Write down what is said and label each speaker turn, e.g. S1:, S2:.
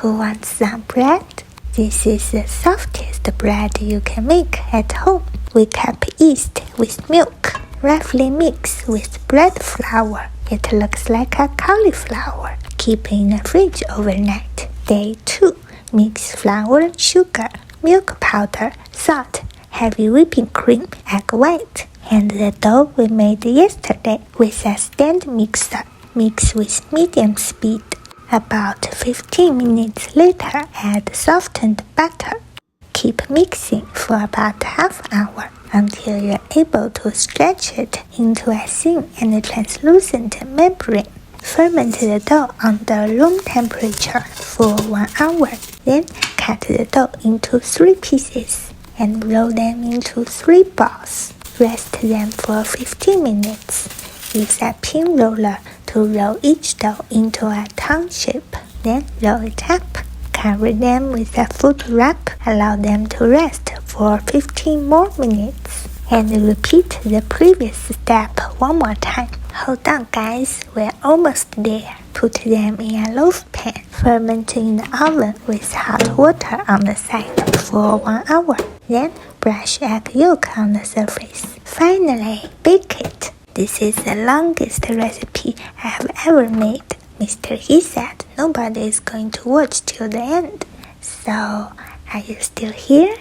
S1: Who wants some bread? This is the softest bread you can make at home. Wake up yeast with milk. Roughly mix with bread flour. It looks like a cauliflower. Keep in the fridge overnight. Day 2. Mix flour, sugar, milk powder, salt, heavy whipping cream, egg white, and the dough we made yesterday with a stand mixer. Mix with medium speed. About 15 minutes later, add softened butter. Keep mixing for about half hour until you're able to stretch it into a thin and translucent membrane. Ferment the dough under room temperature for 1 hour. Then cut the dough into 3 pieces and roll them into 3 balls. Rest them for 15 minutes. Use a pin roller to roll each dough into a tongue shape. Then roll it up. Cover them with a food wrap. Allow them to rest for 15 more minutes. And repeat the previous step one more time. Hold on guys, we're almost there. Put them in a loaf pan. Ferment in the oven with hot water on the side for 1 hour. Then brush egg yolk on the surface. Finally, bake it. This is the longest recipe I have ever made. Mr. He said nobody is going to watch till the end. So, are you still here?